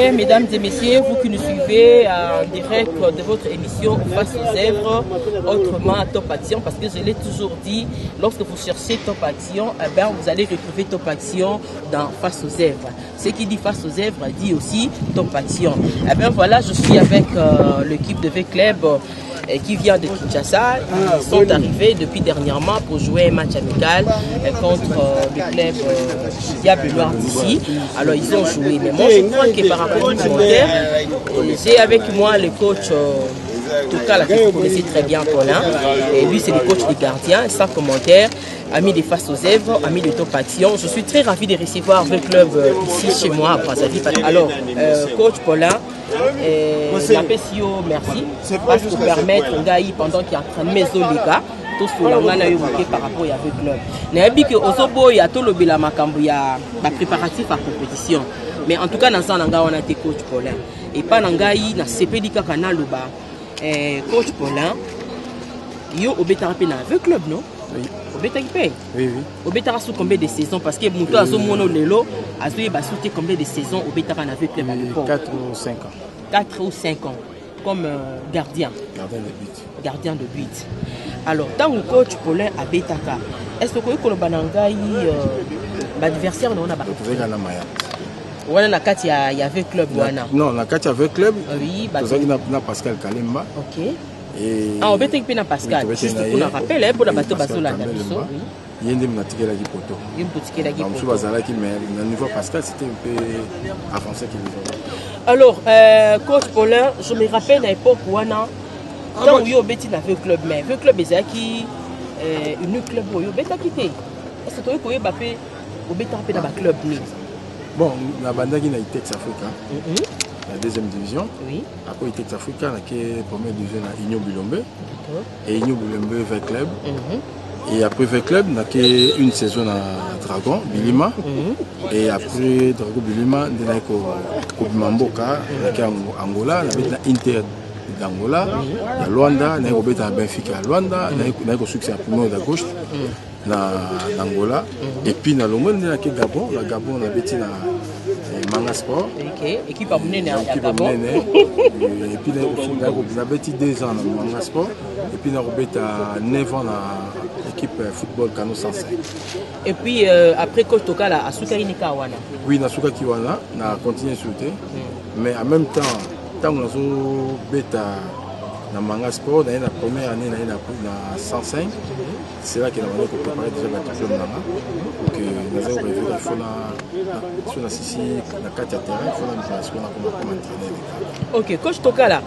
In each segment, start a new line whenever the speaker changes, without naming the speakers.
Bien, mesdames et messieurs, vous qui nous suivez en direct de votre émission Face aux œuvres, autrement Top Action, parce que je l'ai toujours dit, lorsque vous cherchez Top Action, eh bien, vous allez retrouver Top Action dans Face aux œuvres. Ce qui dit Face aux œuvres dit aussi Top Action. Eh bien, voilà, je suis avec l'équipe de V-Club qui vient de Kinshasa. Ils sont arrivés depuis dernièrement pour jouer un match amical contre le club Diable Noir d'ici. Alors ils ont joué. Mais moi je crois que par rapport au commentaire, j'ai avec moi le coach Toka, que vous connaissez très bien, Paulin. Et lui c'est le coach des gardiens, sans commentaire. Amis des Face aux œuvres, amis de Top Action. Je suis très ravi de recevoir le club ici chez moi à Brazzaville. Alors, coach Paulin, merci parce que permettre Ngaï pendant qu'il est en train de mettre les gars tout ce qu'on a évoqué par rapport à le club. N'ayez que Osobo il y a tout le bila makambu ya préparatif à compétition. Mais en tout cas dans ça on a été coach Paulin et pas Ngaï na CPD kana luba coach Paulin yo obetara pe na avec club non?
Oui.
Obeta qui paye?
Oui, oui.
Obeta sous combien de saisons? Parce que Mouto a mono lelo, a sauté combien de saisons Obeta avec club à l'époque?
4 ou 5 ans.
4 ou 5 ans, comme gardien.
Gardien de but.
Gardien de but. Alors, dans le coach Paulin à Betaka, est-ce que vous avez l'adversaire non? On a Kati il y avait club.
Non, la Kati avait club.
Oui,
na Pascal Kalemba.
OK.
Et
ah, on peut na Pascal. Juste pour nous rappeler, pour la bateau bateau là.
Il y a des matikela qui poto.
Il y a une matikela qui poto.
Mais le niveau Pascal, c'était un peu avancé qu'il les
alors, coach Paulin, je me rappelle à l'époque où on a quand on a été dans le club, mais le club est qui une club où on a quitté. Est-ce que tu as bappé au bêta dans le club?
Bon, la bande qui a été Africa, la deuxième division.
Oui.
Après, il était Africa, la première division à Igno Bilombe. Et Igno Bilombe vers club. Et après vers club, on a une saison à Dragon, Bilima. Et après Dragon Bilima, on a Kubimamboka, Angola, on a Inter d'Angola, à Luanda, on a Benfica à Luanda, on a succès à Pumon de gauche, en Angola. Et puis dans le monde, on a Gabon, la Gabon, on a bêti dans Manga Sport.
Équipe à mener à Gabon.
Et puis on a bêti 2 ans dans Manga Sport. Et puis on a bêti à 9 ans dans l'équipe football Kano 105.
Et puis après coach Toka à Suka Inikawana.
Oui, na Suka Kiwana, on a continué à sauter. Mais en même temps, tant qu'on a bêta dans Manga Sport, dans la première année, dans 105, c'est là qu'on a préparé déjà la deuxième année. Donc, nous avons prévu qu'il faut la ici, la 4 terrain, il faut la entraîner.
Ok, coach Toka là.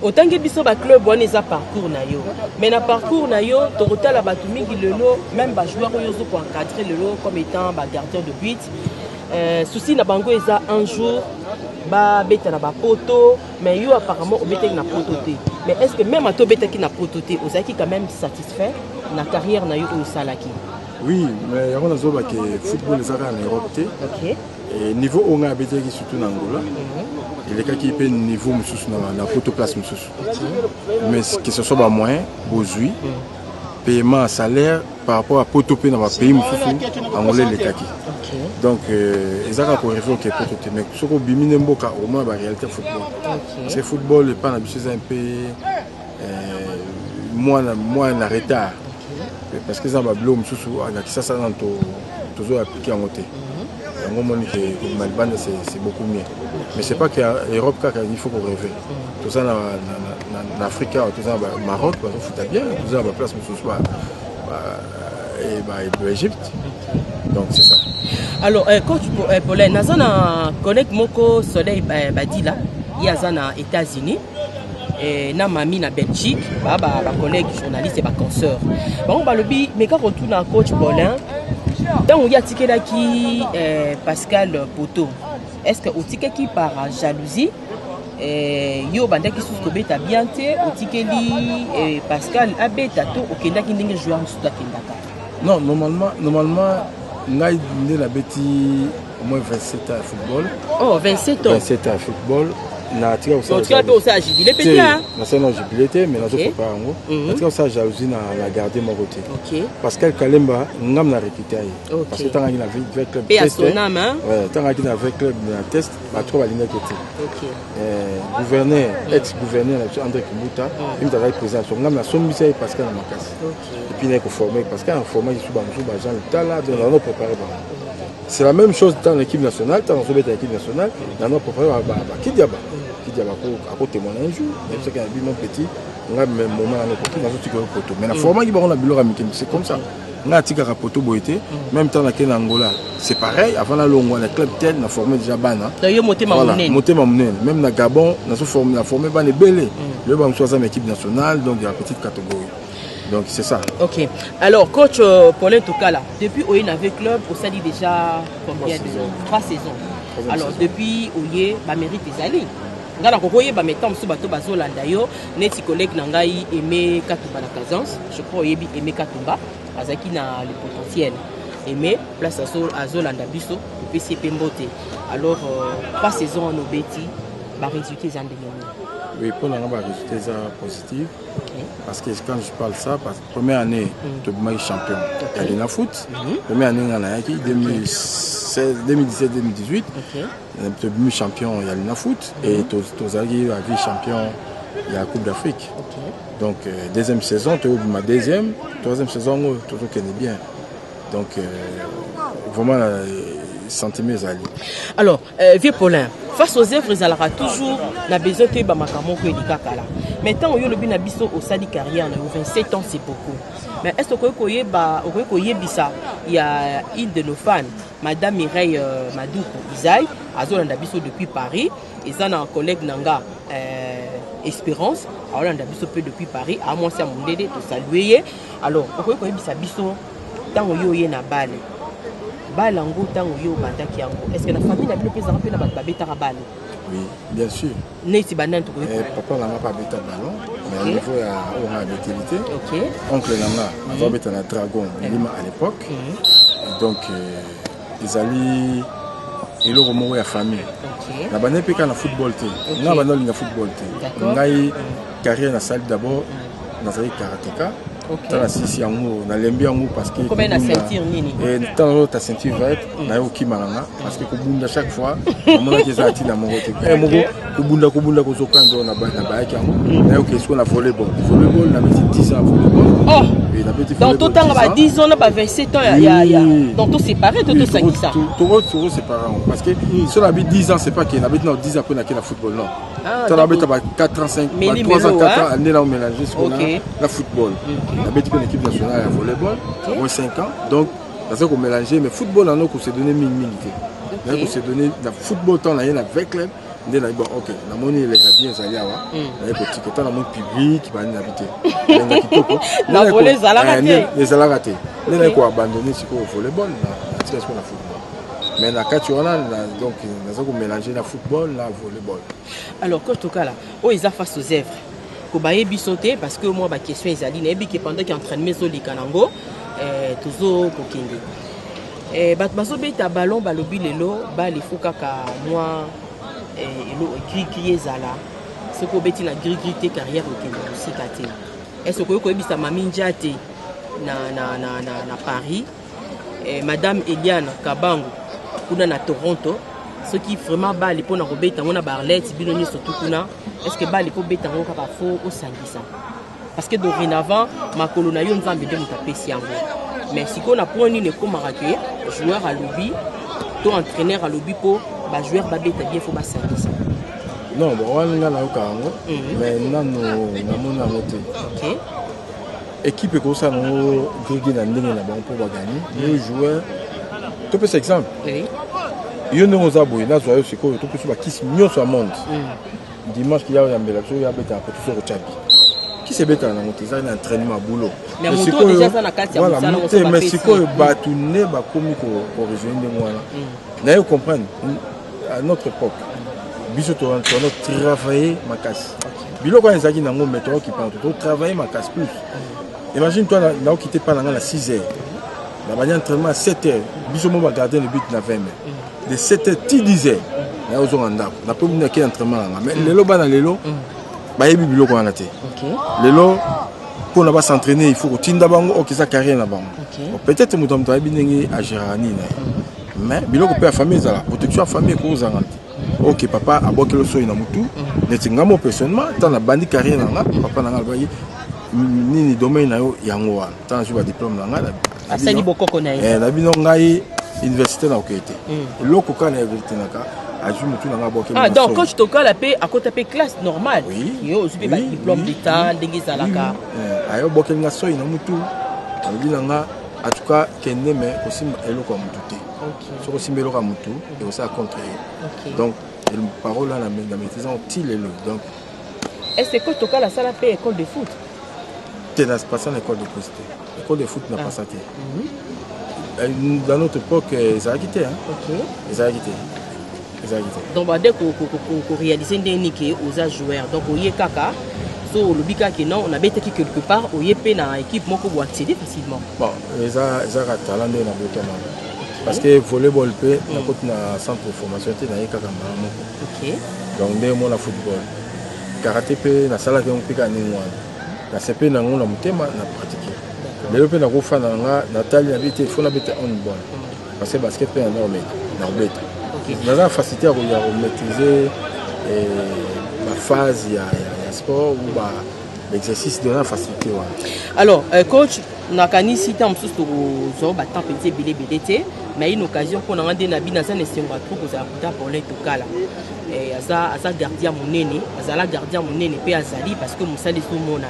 Autant que biso ba club on est à parcours na yo. Mais na parcours na yo, total la batumi qui le lot, même ba joueur yo zo pour encadrer le lot comme étant ba gardien de but. Souci na bango eza un jour ba beta na ba poto, mais yo apparemment obeta na poto té. Mais est-ce que même à to beta qui na poto té, ozaki quand même satisfait na carrière na yo au salaki?
Oui, mais on a zo ba que football ezaka en Europe té.
OK.
Et niveau on a beta qui surtout en Angola. Il est qui peut niveau na photo place mais que ce soit moins aujourd'hui paiement salaire par rapport à potopé dans le pays angolais les kaki. Donc ils ont encore réfléchi que potopé mais ce qu'on bimine mboka au moins la réalité football. C'est football le pas habitué un peu moins en retard parce que ça va bloquer mususu na kisasa dans toujours appliquer en côté. C'est beaucoup mieux. Mais c'est pas qu'Europe il faut qu'on rêve. Tout ça en Afrique, tout ça au Maroc, il faut bien, tout ça à la place et l'Égypte. Donc c'est ça.
Alors, coach Paulin, nous avons collègue Moko Soleil Badila, il y a aux États-Unis. Et na mami na Belgique, ba collègue journaliste et ba consoeur. Bon ba lobi mais quand on tourne à coach Paulin, donc il y a ticket là qui Pascal Poto. Est-ce que au ticket qui par jalousie yo banda qui sous beta bien té au ticket li Pascal abeta to okenda ki ndenge joueur musuta kendaka.
Non, normalement ngai ndé la beti au moins 27 ans à football.
Oh, 27 ans.
27 ans à football. na tika
aussi à jubilé petit hein
na ça non jubilé mais na zo pas ngo na tika ça jalousie na garder mon côté parce que Kalemba ngam na réputé parce que tant qu'il avait avec club test ouais tant qu'il avait club na test ba trop ba ligne côté gouverneur ex-gouverneur André Kimuta il travaille présent sur ngam na sombisa parce que na makasi et puis n'est ko formé parce qu'en formé il sous ba Jean Tala donc on a préparé c'est la même chose dans l'équipe nationale, dans l'équipe nationale, on a préparé Kidiaba à côté de mon jour, même si on a vu mon petit, on a même moment dans le poteau. Mais la forme qui va on a vu c'est comme ça. On a tika rapoto boité, même temps dans Angola, c'est pareil. Avant la longue, le club tel, on a formé déjà Bana.
D'ailleurs, monté
Mamounen. Même dans Gabon, on a formé Bana Belé. Le Bana choisit l'équipe nationale, donc il y a une petite catégorie. Donc c'est ça. Ok.
Alors coach Paulin Toukala, depuis Oye avec club, on s'est dit déjà combien de 3 saisons. Alors depuis Oye, bah mérite des alliés. Ngala kokoye ba metam su bato bazolanda yo, neti collègue nangai Aimé Katumba na Kazance, je crois Oye Aimé Katumba, azaki na le potentiel. Aimé place azolanda biso, PCP Mbote. Alors 3 saisons en Obeti, ba résultats en démon.
Oui, pour l'instant, les résultats positifs. Parce que quand je parle ça, parce que première année, tu es champion. Il y a le foot. Première année, on a 2017-2018. Tu es champion, il y a le foot. Et tu es champion, il y a la Coupe d'Afrique. Donc, deuxième saison, tu es ma deuxième. Troisième saison, tu connais bien. Donc, vraiment, sentiments alliés.
Alors, Vieux Paulin, face aux œuvres, il y aura toujours besoin de Bamakamo et de Kakala. Maintenant, il y a le biso au Sadi carrière, 27 ans, c'est beaucoup. Mais est-ce que il y a une de nos fans, Madame Mireille Madoukou Isaï, Azolanda biso depuis Paris, et ça, un collègue Nanga Espérance, Azolanda biso depuis Paris, à moi, c'est mon dédé, tout saluer. Alors, pourquoi biso, tant que y a na balle. Balango tango yo bandaki yango. Est-ce que la famille n'a plus besoin de la babeta balle?
Oui, bien sûr.
Neti banan to ko.
Papa n'a pas bêta ballon, mais au niveau on a l'utilité. OK. Oncle Nana, on va mettre un dragon Lima à l'époque. Et donc ils allaient et le romo ya famille. OK. La bané peka na football té. Na banol na football té. Ngai carrière na salle d'abord na karatéka. Dans la scie na lembi yango parce que
combien na ceinture nini
et tant ta ceinture verte na yo kimalanga parce que kubunda chaque fois on a des artis dans mon côté kubunda ko zokando na ba yaki yango na yo kesko na volleyball na petit 10 ans volleyball et na petit
donc tout temps ba 10 ans na ba 27 ans il y a donc tout séparé tout ça
tout séparé parce que sur la 10 ans c'est pas que na 10 ans après na la football non tu as 4 ans 5 3 ans 4 ans année là on mélanger ce qu'on a la football. La bête une équipe nationale à volleyball, moins 5 ans. Donc, ça qu'on mélanger, mais football, on a s'est donné 1000 minutes. On s'est donné le football, on a eu avec club. On a dit, ok, la monnaie, elle est bien, ça y est, on a petit que le monde public qui va habiter. Les ala ratés. On a abandonné ce qu'on volleyball, on a tiré sur le football. Mais la Katuana, donc, on a mélangé le football, le volleyball.
Alors, quand tu as où ils ont face aux œuvres? Kobaye bisoté parce que moi ma question ezali na ebiki pendant qu'il entraînement zo likanango toujours kokende bat bazo beta ballon balobi lelo ba le fukaka moi elo gri ezala ce ko beti na gri carrière kokende sikate est-ce que ko ebisa maminja te na Paris madame Eliane Kabango kuna na Toronto ce qui vraiment bas les pona robeta on a barlette biloni surtout kuna est-ce que bas les po beta on ka fo au sangisa parce que dorénavant ma colonna yo nzambe de mutapesi yango mais si qu'on a poni ne comme raquer joueur à lobby to entraîneur à lobby po ba joueur ba beta bien faut ba sangisa
non bon on nga na okango mais nano na mona moté OK équipe ko ça no grigi na ndenge na bon pour ba gagner les joueurs tu peux cet exemple oui. Il y a un autre na zoyo siko to peso ba kisi nyonso monde dimanche qu'il y a un mbelaso ya beta ko to so chabi qui se beta na motiza na entraînement boulot
mais siko déjà ça na kati ya
voilà mais siko ba tourner ba komi ko rejoindre moi na yo comprendre à notre époque biso to on travailler ma casse bilo quand ezaki na ngo métro qui parle to travailler ma casse plus imagine toi na quitté pas na 6 heures la manière entraînement à 7 heures biso mo ba garder le but na 20 heures de 7 heures, tu disais, na ozonga ndako na pe muna ki entraînement nga mais lelo bana lelo ba yebi biloko wana te lelo pour na ba s'entraîner il faut tinda bango okisa carrière na bango peut-être muto mto yebi ndenge a Gérani na mais biloko pe ya famille zala protection ya famille ko zanga OK papa abokelo so ina mutu netinga mo personnellement tant na bandi carrière na papa na nga ba nini domaine na yo yango wana tant je ba diplôme na nga
asali bokoko na ye
na bino ngai université na okete loko kana université naka aju mutu na nga bokelo
donc coach tokala pe akota pe classe normale yo ozupe ba diplôme d'état ndenge zalaka
ayo bokelo nga so ina mutu abi na nga en tout cas kende mais aussi eloko mutu te sur aussi eloko mutu et aussi à contre donc une parole là la maîtrisant tilelo donc
est-ce que tokala sala pe école de foot
n'a pas ça l'école de foot. L'école de foot n'a pas ça. Dans notre époque, ils ont quitté. Ils ont quitté.
Donc, dès qu'on réalise des niquets aux joueurs, donc au Yekaka, so le bika qui non, on a bêté quelque part, au Yepé dans l'équipe, moi qu'on accéder facilement.
Bon, ils ont talent de la beauté. Parce que volleyball, on a un centre de formation, on a Yekaka. Donc, dès moi, le football. Karaté, on a salle de Yekaka. Na CP na ngona mutema na pratiquer. Lelo pe na kofa na nga Nathalie habite faut na bete handball. Parce que basket pe na bete. Na za facilité à maîtriser la phase ya sport ou ba l'exercice de la facilité wa.
Alors coach nakanisi tam sous to ba temps petit BDT mais une occasion qu'on a rendé na bi na za nesengo trop za kuta pour les tokala. Et aza gardien monene azala gardien monene pe azali parce que musali so monana.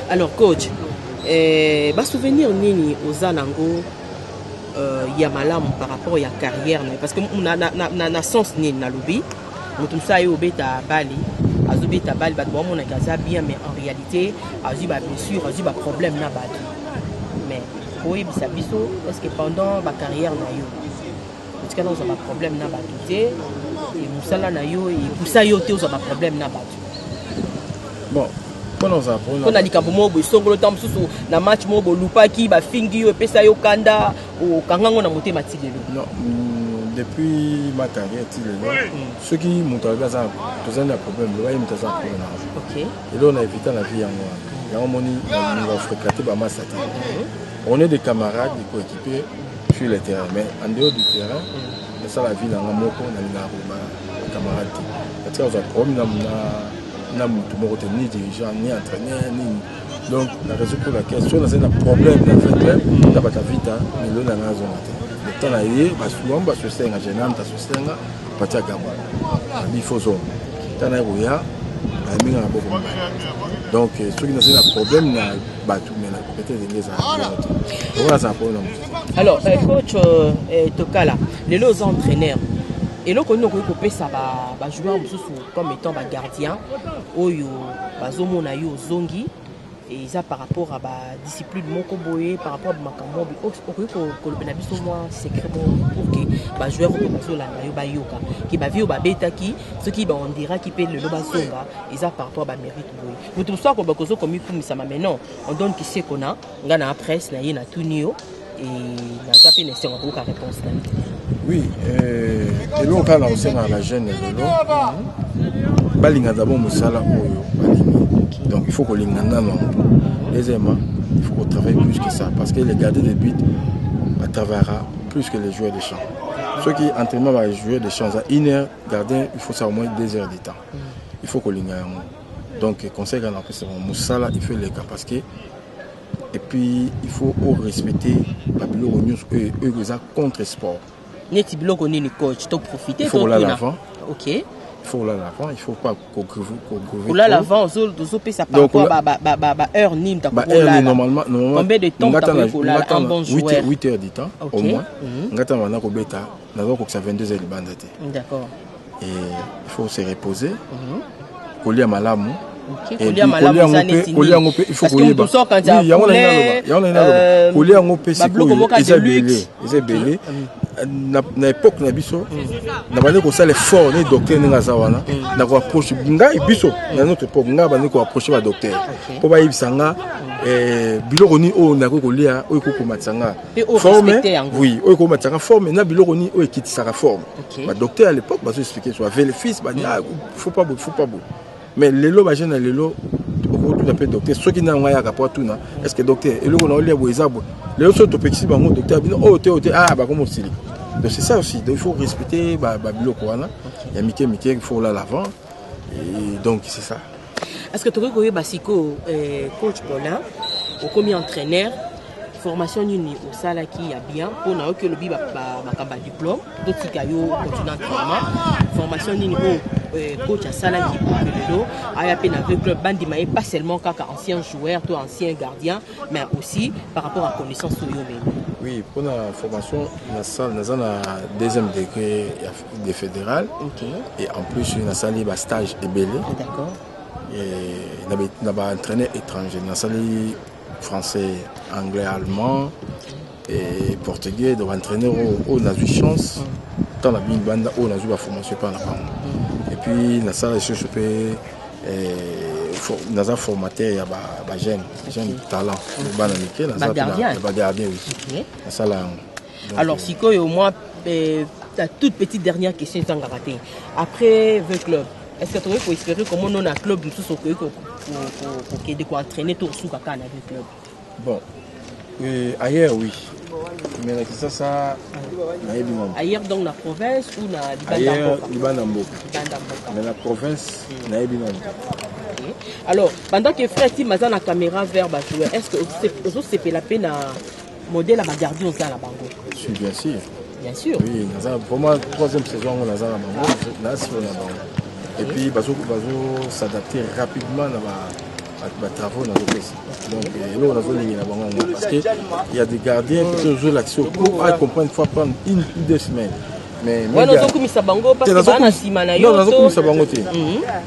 Alors coach ba souvenir nini ozalango ya malamu par rapport ya carrière parce que na sens nini na lobi mutum sa yo beta bali azobeta bali ba bo mona kaza bien mais en réalité azu ba blessure azu ba problème na ba mais oui bisa biso est-ce que pendant ba carrière na yo est-ce que nous avons un problème na ba et musala na yo et poussa yo te oza ba problème na ba
bon
on a dit kambo mo bo songolo tam susu na match mo bo lupaki ba fingi yo pesa yo kanda o kangango na motema tilelo
non depuis ma carrière tilelo ceux qui montent à ça tous un problème le va imiter ça problème
OK
et là on a évité la vie en moi là on moni on va fréquenter ba masse on est des camarades des coéquipiers sur le terrain mais en dehors du terrain ça la vie dans moko na ba camarade parce que on a problème na mutu moko te ni dirigeant ni entraîneur ni donc la raison pour laquelle si on a un problème dans le club na ba vita mais là na zone le temps là yé ba souvent ba sostenga genam ta sostenga patia gamba il faut zone tana roya ba minga boko donc ceux qui ont un problème na ba tout mais peut-être des on a ça problème
alors coach Tokala les lots entraîneurs et là, on a coupé ça joueur comme étant gardien, oyo bazomo na yo zongi et ça par rapport à la discipline moko boye par rapport à makambo ko le biso moi secret pour que joueur ko bazola na yo bayoka ki ba vi beta ki ce qui on dira qui peut le bazonga et ça par rapport à mérite boye vous tout ça ko bakozo comme kumisa mais non on donne qui sait qu'on a ngana presse na yena tunio et na zapi ne sera pas réponse.
Oui, et l'on parle aussi dans la jeune balinga d'abord musala donc il faut qu'on l'ingana non. Deuxièmement, il faut qu'on travaille plus que ça parce que les gardiens de but travaillera plus que les joueurs de champ. Ceux qui entraînement va jouer de champ à 1 heure, gardien, il faut ça au moins 2 heures de temps. Il faut qu'on l'ingana. Donc conseil qu'on a pris c'est musala il faut les cas parce que et puis il faut respecter Babylon News eux contre sport.
Neti biloko nini coach to profiter
il faut là l'avant.
OK.
Il faut là l'avant, il faut pas qu'on
là l'avant zo pesa par rapport ba heure nime ta ko là.
Normalement
combien de temps ta ko là un bon joueur
8 heures de temps au moins. Ngata wana ko beta na ko ça 22 heures de bandate.
D'accord.
Et il faut se reposer. Kolia malamu.
Kolia malamu zaneti.
Kolia ngope il faut koyeba. Oui, ya wana ngaloba. Kolia ngope c'est ko. Ils est belé. na époque na biso na bande ko sala fort ne docteur nga zawana na ko approche nga biso na notre époque nga bande ko approcher ba docteur po ba yibisanga biloko ni o na ko lia o ko matsanga forme oui o ko matsanga forme na biloko ni o ekitisaka forme ba docteur à l'époque ba so expliquer sur avec le fils ba faut pas beau mais lelo ba jeune lelo tout à fait docteur ceux qui n'ont rien rapport tout na est-ce que docteur et le on a lia boizabo lelo so to pexi bango docteur bino o te ah ba comme aussi donc c'est ça aussi donc il faut respecter ba biloko wana ya mike il faut là l'avant et donc c'est ça.
Est-ce que tu veux basiko coach Paulin ou comme entraîneur formation nini au sala qui a bien pour na que le bi ba diplôme d'autres qui yo continue entraînement formation nini coach à sala qui pour le aya pe na club bandi mais pas seulement kaka ancien joueur toi ancien gardien mais aussi par rapport à connaissance sur yo même.
Oui, pour la formation na salle na deuxième degré de fédéral et en plus na salle ba stage de belé. D'accord. Et na ba entraîneur étranger na salle français, anglais, allemand et portugais donc entraîneur au na eu chance dans la bande au na eu la formation par la et puis na salle je peux naza formateur ya ba jeune talent bana mike naza ba gardien oui ça là.
Alors sikoyo moi ta toute petite dernière question tant raté après 20 clubs est-ce que tu peux espérer comment on a club tout ce que pour de quoi entraîner tout sous kaka na club
bon ailleurs oui mais ça
ailleurs dans la province ou na
Libanda Mboka mais la province na
alors pendant que frère Tim maza na caméra vers ba joueur est-ce que vous c'est la peine à modèle à ba gardien au la bango bien sûr
oui naza vraiment troisième saison on naza na bango na si on a bango et puis bazo s'adapter rapidement à travaux dans le pays. Donc là on a besoin de bango parce que il y a des gardiens qui jouent l'action pour comprendre une fois prendre une ou 2 semaines. Mais
ouais non donc misa bango parce que bana simana yo
non non misa bango te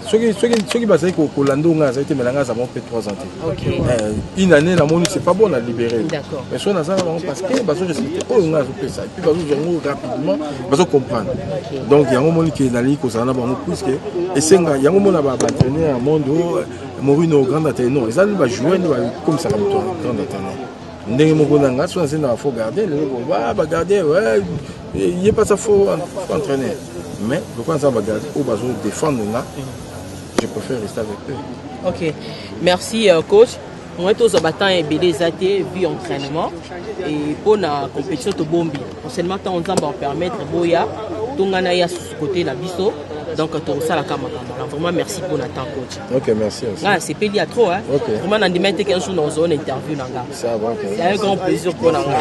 soki bazali ko lando nga za été melanga za bon peut 3 ans. OK. Une année la moni c'est pas bon à libérer.
D'accord.
Mais so na za bango parce que bazo respecter oh nga zo ça et puis bazo zongo rapidement bazo comprendre. Donc yango moni ke nali ko za na bango puisque esenga yango mona ba entraîner à Mondo Morino grand entraîneur ils allaient ba jouer comme ça comme toi grand entraîneur. Ndenge moko nanga so na faut garder le ba garder ouais il n'y a pas ça faut entraîner mais pourquoi ça va garder au besoin défendre là je préfère rester avec eux.
OK merci coach moi tous abattant et BD zaté vu entraînement et pour la compétition to bombi seulement temps on va permettre boya tongana ya côté la biso donc tout ça la caméra vraiment merci pour notre temps coach.
OK merci aussi.
Ah c'est payé à trop hein.
Okay.
Vraiment on dit qu'un jour dans zone interview nanga.
Ça va.
C'est un grand plaisir pour nanga.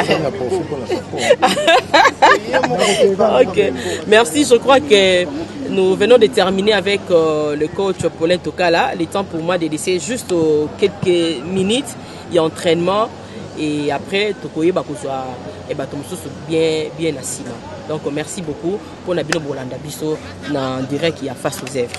OK. Merci, je crois que nous venons de terminer avec le coach Paulin Tokala. Le temps pour moi de laisser juste quelques minutes et entraînement et après tokoye bakozwa et batomosusu bien assis. Donc merci beaucoup pour Nabino Bolanda Biso en direct qui a face aux œuvres.